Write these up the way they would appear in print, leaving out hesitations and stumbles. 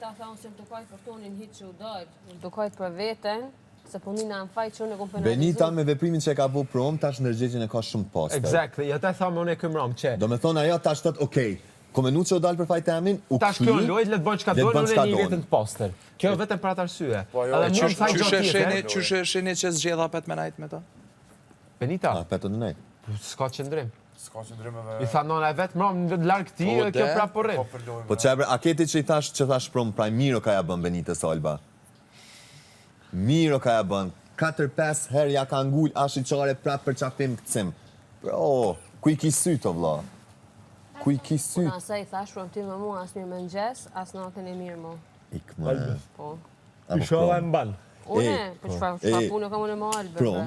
ta thonë se më tokajt për tonin hitë që u dojt, më tokajt për veten, se punina në fajt që unë e kom penalizuar. Benita me veprimin që e ka bu prom, tash ndërgjegjen e ka shumë poster. Exactly, ja ta thamë unë e këmëram që. Do me thonë ajo tash thot, okej, Komenu që o dalë për fajt emin, u tash kjo lojt le të bëjnë çka donë, unë e një vetën të poster. Kjo vetëm për atë arsye. Qyshe shini që zgjedha pet me najt me ta? Benita? Petë në nejt. S'ka qëndrim. S'ka qëndrim edhe... I tha nona e vetë, mram në larg ti, kjo prap po rrim. Po qebre, a keti që i thash prom, praj Miro ka ja bën Benitës Olba. Miro ka ja bën. 4-5 herë ja ka ngull ashi qare prap për qafim këtësim. Bro, ku i ki sytë, o vla? Ku i ki sytë? Unë asaj thash prom ti me mua, as mirë më ngjes, as natën e mirë mo. Ikë më. Po. I shoha e mban. Une, për çfarë punë kam unë me Albën. Prom,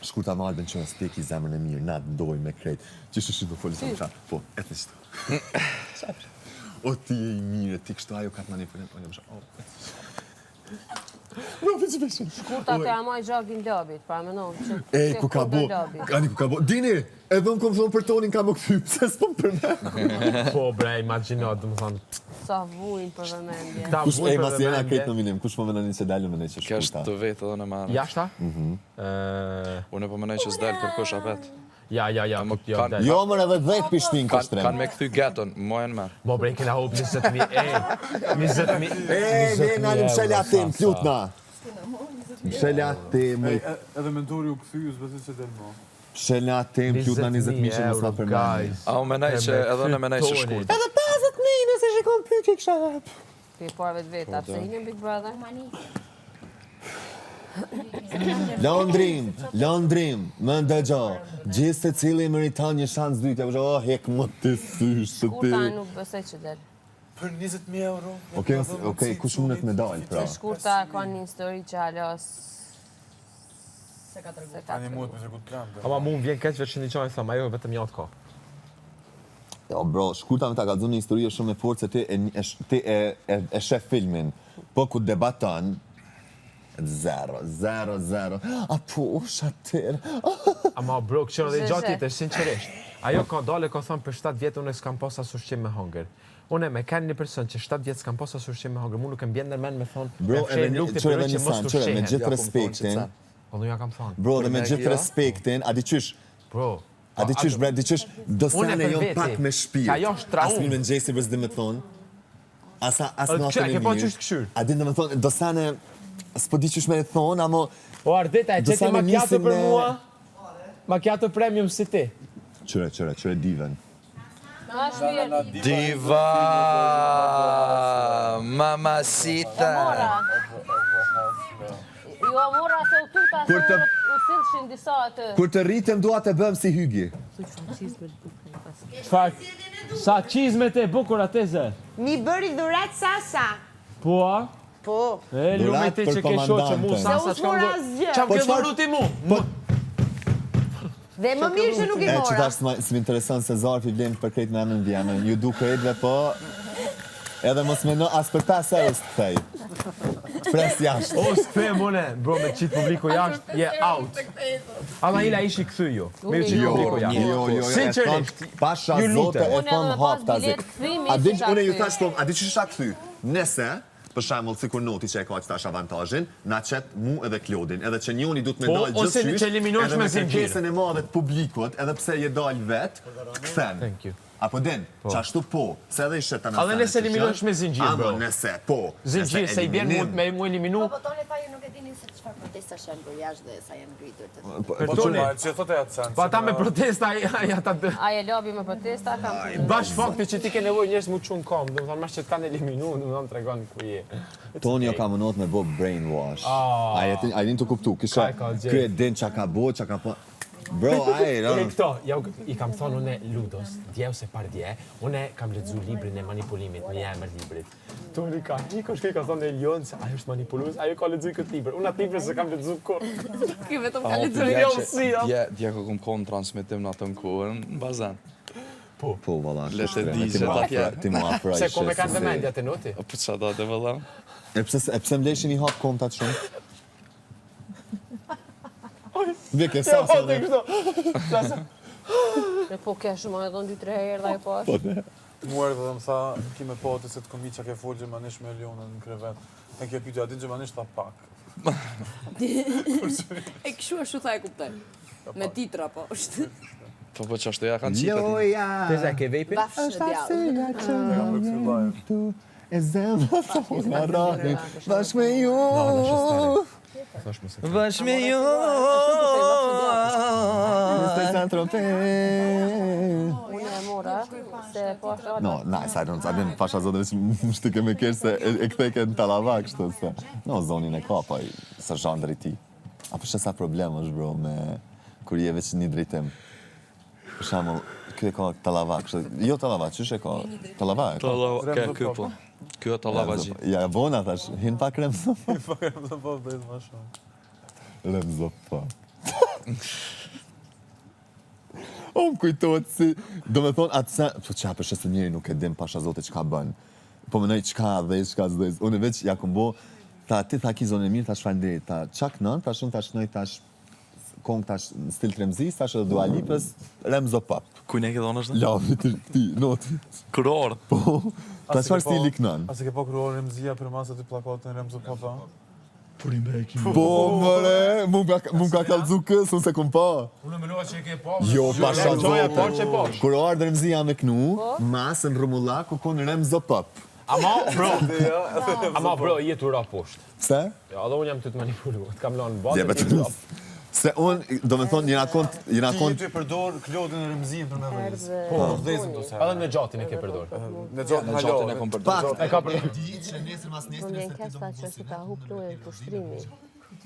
shkurta me Albën që në steki zemrën e mirë, na të doj me krejt. Që shë do folë sa po, e të shto. O ti e i mirë, ti kështu ajo ka të manipulet, o një Shkurta të amaj gjagin lobit, pra me nonë që... Ej, ku ka bo, ani ku ka bo. Dini, edhe unë kom thonë për tonin ka më këthy, pëse s'pon për me. Po, bre, imaginot, dhe më thonë. Sa vujnë për vëmendje. Kush e mas jena këtë në minim, kush po menoni që dalë me ne që shkurta? Kjo është të vetë edhe në marë. Jashta? Unë po menoj që s'dalë kërkush apet. Ja. Jo, mërë edhe 10 pishtin kështrem. Kanë me këthy geton, mojën merë. Mo, bre, kena hop 20.000, 20.000. Ne në mshëllja tim, pljutna. Mshëllja tim. Edhe mentori u këthy, u zbësit që del mo. Mshëllja tim, pljutna 20.000 që nësë për me. A u menaj që edhe në menaj që shkurt. Edhe 50.000 nëse shikon pyq i këshap. Ti e parve të veta, pse hinën Big Brother? Londrim, më ndëgjo, gjithë se cili më rritan një shansë dytja, përshë, hek më të thysh, së ti. Shkurta nuk besoj që del. Për 20.000 euro. Okej, kush mundet me dalë, pra? Se shkurta ka një histori që halos... Se ka tërgu. Ani muhet me tërgut kram. Ama mu më vjen keq veç që një qaj, thëmë, ajo vetëm jatë ka. Jo, bro, shkurta me ta ka dhënë një histori shumë e fortë se ti e shef filmin, po ku debaton, 0. A po, shatir. Ama bro, këshënë dhe i gjatit e sinqerisht. Ajo ka dale, ka thëmë për 7 vjetë unë e s'kam pas asë ushqim me hangër. Unë e me kanë një person që 7 vjetë s'kam pas asë ushqim me hangër, mu nuk e mbjen nërmen me thonë, bro, edhe me gjithë respektin, po nuk ja kam thonë. bro, dhe me gjithë respektin, a di qysh, bre, di qysh, do sene jon pak me shpirt, as mi me nxesi vëzdi me thonë, as natën e mirë, a di në me thonë, do sene, s'po di qysh me e thonë, amo... O, Ardeta, e qeti macchiato për mua? Macchiato premium si ti? Qyre diven. Diva, mamacita. Jo, mora se u tuta se u silëshin disa atë. Kur të rritëm, dua të bëm si hygi. Sa qizme te bukur ateze? Mi bëri dhurat Sasa. Po? Po. E, lume ti që ke shoqë që mu Sasa, që kam ke dhuru ti mu? Dhe më mirë që nuk i mora. E që tash s'më intereson se Zarfi vlenë për krejt me emën vjenën. Ju du krejtve, po... Edhe mos me në as për 5 eurës të thej. Pres jashtë. O, s'këthej mune, bro, me qitë publiku jashtë, je out. Ama ila ishi këthy jo. Me qitë publiku jashtë. Jo, sinqerisht. Pasha zote e thonë hafta zi. Une ju thash pom, a di që shak këthy? Nese, për shembull, sikur Noti që e ka që tash avantazhin, na qet mu edhe Klodin, edhe që njoni du të me dalë gjithë ose që eliminosh me zinxhir. Edhe me kërkesën e madhe të publikut, edhe pse je dalë vetë, kthen. Thank you. Apo din, qashtu po, se edhe ishe të nësene. Edhe nëse eliminosh me zinxhir, bro. Ama nëse, po. Zinxhir, se i bjen mu eliminu. Po toni tha ju nuk e dini se çfarë protesta janë bërë jashtë dhe sa janë ngritur të. Për toni. Që thotë atë sen. Po ata me protesta, ja ta... Aje lobi me protesta, kam... Bash fakti që ti ke nevojë njerëz mu çun kom, do të thonë mash që të kanë eliminu, do të thonë tregon ku je. Toni ka mënot me bo brainwash. A din të kuptu, kisha krye din që ka bo, që ka po... Bro, Këto, i kam thonë une Ludos, dje ose par dje, une kam lexu librin e manipulimit, një emër librit. Toni ka, Niko shkej ka thonë Elion se ajo është manipulues, ajo ka lexuar këtë libër. Unë atë libër se kam lexuar kur. Ky vetëm ka lexuar Dje ku kom kohën transmetim në atën kohën, në bazan. Po, valla. Letë di që atje. Ti mu afra Se kom e kanë dhe mendja të noti? Po që da të vëlla? E pse mleshin i hap kontat shumë? Vike, Sasa dhe... Po ke shumë edhe 2-3 herë dhe e pas. Muar dhe më tha, ki me pati se të komi që ke folë gjemanish me Elionën në krevet. E kje pytja, a din gjemanish tha pak. E këshu ashtu tha e kuptoj. Me titra po është. Po që ashtu ja kanë qitat. Teza, ke vejpi? Bafshë djallë. E zemra thonë nga rani, bashkë me ju. Bashkë me ju. Në Saint-Tropez. Unë e mora, se po është No, nice, I don't know, pasha zote veç më shtyke me kërë se e këtheke në talavak, kështu se. No, zonin e ka, pa i serzhandër i ti. A për sa problem është, bro, me kur je veç një drejtim. Për shamull, kjo e ka talavak, kështu, jo talavak, qysh e ka? Talavak? Kjo po. Kjo e talavaji. Ja, bona, thash, hin pa kremzo. Pa krem të pop, dhe ma shumë. Remzo, pa. O, më kujtojtë si, do me thonë atë sen, po qa për shesë njëri nuk e dim pasha zote që ka bënë. Po mënoj qka dhe, qka zdojz. Unë veç, ja këmbo, ta ti tha ki zonë e mirë, tash falenderi, ta qak nën, tash unë tash nëj tash kong tash në stil Tremzis, tash edhe Dua Lipës, Remzo Pop. Kujnë e ke dhonë është? Lavi ti, noti. Këror. Po, tash farë stili kënën. A se ke po këror Remzia për masë aty plakatën Remzo Papa? Po, mëre, mu ka kalzu kësë, unë se kum pa. Unë me loa që e ke po. Jo, pasha zote. që po. Kur ardhë Remzia me kënu, masë në Rumullak, ku konë Remzo Pop. Ama bro, jetë ura poshtë. Pse? Ja, edhe unë jam të manipulu, të kam lanë në bazë. Jebe të nusë. Se unë, do me thonë, jena kont... Ti jetu e përdor Klodin e Remzin për me vëjës. Po, vdezim të se. Edhe në gjatin e ke përdor. Në gjatin Gjatin e kom përdor. Pak, E ka përdor. që nesër mas nesër... Unë jenë kesta që është ta hupluen të shtrimi.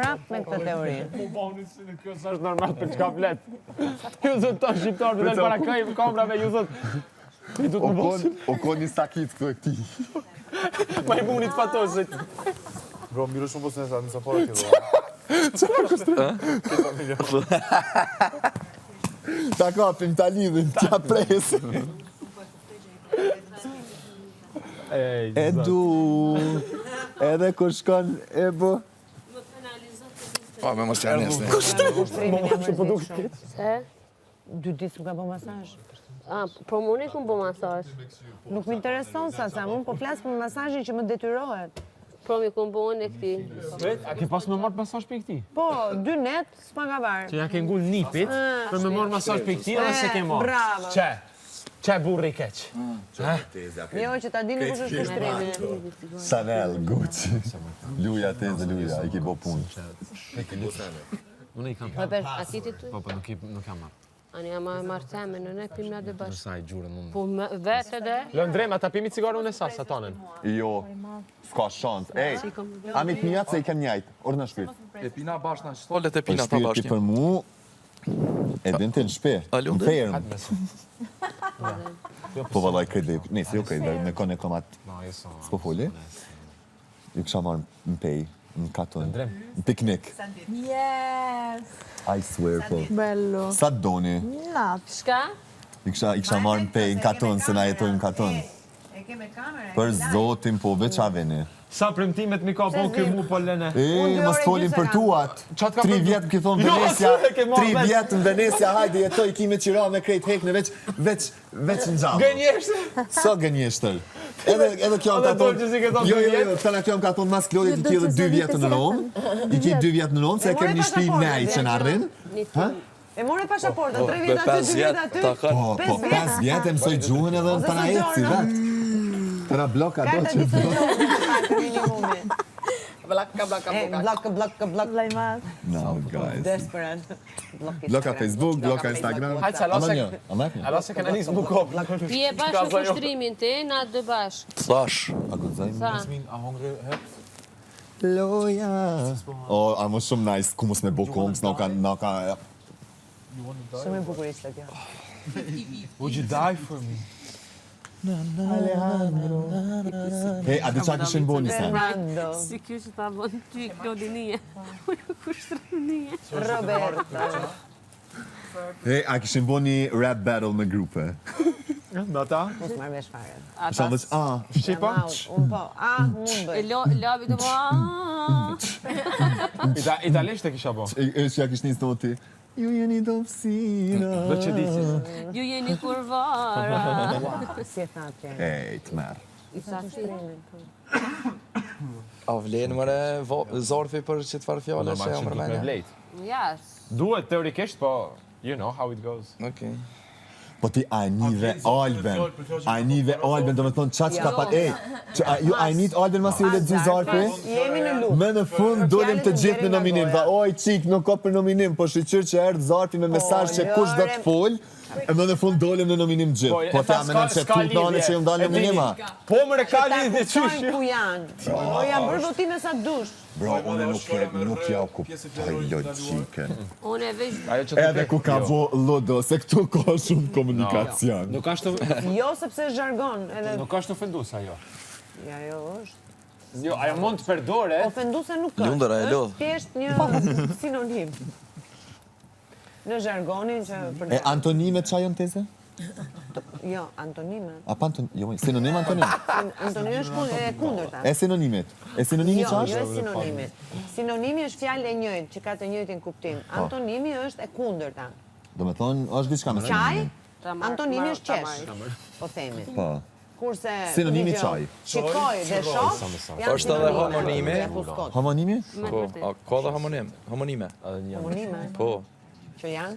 Prap me këtë teori. Po bani si në kjo s'është normal për çka flet. Ju zot ta shqiptar me para kamerave, ju zot. Ti do të mos. O ko një sakit këtu e këti. Majmunit fatosit. Bro, mirë shumë posë nësa, nësa pora kjo. Ta kapim, ta lidhim, tja presim. E du, edhe kur shkon e bu. Pa, me mos janë nesë. Se? 2 ditë më ka bo masazh. Po më unë këmë bo masazh. Nuk më intereson sa, unë po flasë për masazhin që më detyrohet. Po mi këmë bo unë e këti. A ke pas me marrë masazh për këti? Po, 2 net, s'ma ka barë. Që ja ke ngull nipit, për me marrë masazh për këti edhe se ke marrë. Bravo. Qe burri keq. Jo, që ta dini kush është kushtrimi. Chanel, Gucci. Luja, teze, luja, i ki bo punë. Unë i kam A ti ti tu? Po, nuk kam marrë. Ani ama e marrë teme, në ne pim nga dhe bashkë. Sa i gjurën unë. Po vetë edhe. Lëndrem, ata pimi cigarë unë e sasa tonën. Jo, s'ka shans. Ej, amit mijat se i kanë njajtë, orë në shpirt. E pina bashkë në shtolet e Për pina ta shpirti bashkë. për mu, e din të në shpe, A, në lundë? fermë. Po vallaj kredi, nëse jo kredi, me kone komat s'po foli. Ju kësha marrë në pej, në katon, në piknik. Yes! I swear po. Bello. Sa të doni, Shka? i kësha marrë në pej, në katon, se na jetojmë në katon. Për zotin po, veç aveni. Sa premtimet mi ka po kjo mu po lene. Mos folim për tuat. Qatë ka 3 për- vjetë më këthon Jo, Venecia, asë e ke marrë 3 veç. vjetë në Venecia, hajde jetoj, ki me qira me krejt hekne, veç në gjallë. Gënjeshtë. So gënjeshtër. Edhe kjo më ka Edhe thonë, Dolce si ke thonë jo, 2 vjetë. tëna kjo më ka thonë mas Klodit i ki edhe 2 vjetë në Romë, i ki 2 vjetë në Romë, se kem një shpi nej që në arrin. E more pashaportën, 3 Me vjetë aty, 5 2 vjetë vjetë aty. ta kanë. Po, 5 vjetë e mësoj gjuhën edhe në tëna eci, vetë. Tëna bloka do Karta që disa gjojnë, minimumi. Blaka. Blok. Lajmat. No, guys. Desperate. Bloka Facebook, bloka Instagram. Hajtë se Ama një, ama një. Ala se kanë nisë mu kopë. Ti e bashkë në kushtrimin ti, na dy bashkë. Thash. A gudzajmë? Sa? A hongre hep? Loja. O, a më shumë nice, ku mos me bo kongës, na ka... Shumë e bukurishtë kjo. Would you die for me? Hej, a di qa këshin bo një sen? Fernando. Si kjo që ta bon ty, Klodinie. Kushtrinie. Roberta. Hej, a këshin bo një rap battle me grupe? Në ata? Mos marrë vesh fare. Shë dhe që, Shqipa? Unë po, mund bëj. Labi të po, Italisht e kisha po. që ja kish një noti. Ju jeni dobësira. Do që di që. Ju jeni kurvara. Si e tha atje? Ej, të merë. I sa shtrimin. A vlen mëre Zorfi për që të farë fjale që Normal jam që duhet me rëmenja? vlejt. Yes. Duhet teorikisht, po, you know how it goes. Okej. Po ti a nive Alben, do me thonë qatë që ka pat, ju a nit Alben mas i u ledzu Zarfi? Jemi në lup. Me në fund dolim të gjithë në nominim, tha oj qik nuk ka për nominim, po shqyqyr që erdë Zarfi me mesazh që kush do të fol, e me në fund dolim në nominim gjithë. Po ta menon që tut nane që ju më dalë nominima. Po më ka lidhje qysh. Kuptojnë ku janë. O janë bërë votime sa dush. Bro, une nuk ja kuptoj logjikën. Unë e veç Edhe ku ka vo lodo, se këtu ka shumë komunikacion. Nuk ashtë Jo sepse është zhargon, edhe nuk ashtë ofendus ajo. ja jo është. Jo, ajo mund të përdore. Ofenduese nuk është. Lundër, a e lodh? Është thjesht një sinonim. Në zhargonin që E përdor. antonime qa jon teze? Jo, antonime. A pa sinonim antonim? Antonimi është e kundërta. E sinonimit. E sinonimi qa Jo, është? jo e sinonimit. Sinonimi është fjalë e njëjtë, që ka të njëjtin kuptim. Antonimi është e kundërta. Do me thonë, është diçka me Qaj, sinonimin. antonimi është qesh, po themi. Po. Kurse Sinonimi dëgjoj, qaj. Shikoj dhe shoh. janë Është edhe sinonime. homonimi. Ja, fuskot. Homonimi? Po, a ka dhe homonime? Homonime, Po. që janë.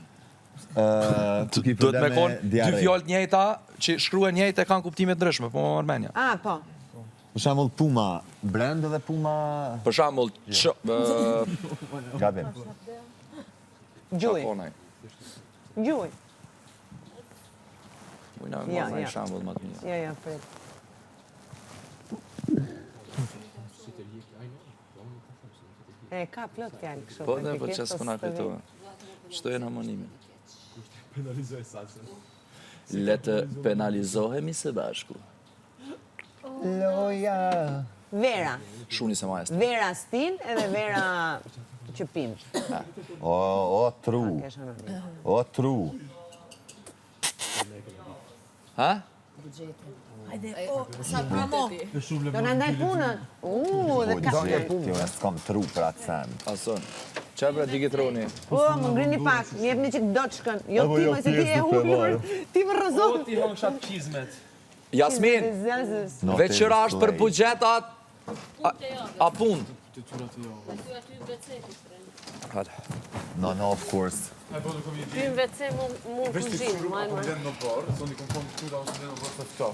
Duhet me konë dy fjallë njëjta që shkruen njëjtë e kanë kuptime të ndryshme, po më mërmenja. Ah, po. Për shembull Puma brand dhe Puma Për shambull, gabim. Gjuj, gjuj. Mujna me Ja, marrë ja. një shambull më të mirë. Ja, prit. E, ka plot fjalë kështu. Po dhe për praktikisht, që s'kona po s'të këtu. Shto e në homonime. Penalizoj saqen. Le të penalizohemi së bashku. Loja. vi. Vera. Shuni se majest. Vera stil edhe Vera qëpim. O tru. Kesh anonim. O tru. Ha? Sa promo. Do në ndaj punën. Dhe ka... Jo, e s'kam tru për atë sen. Ason. Qa bre digitroni? Më ngrini pak, më jep një qik doçkën. Jo Apo ti, jo, më se ti e pjesë nuk e varë. ti më rëzon. Ti hon shat qizmet. Jasmin, veçëra është për bugjetat a punë. No, of course. Ty në WC mu kuzhinë, Apo vjen në bar, thonë i kom thonë këtu da ose vjen në bar të ftoft.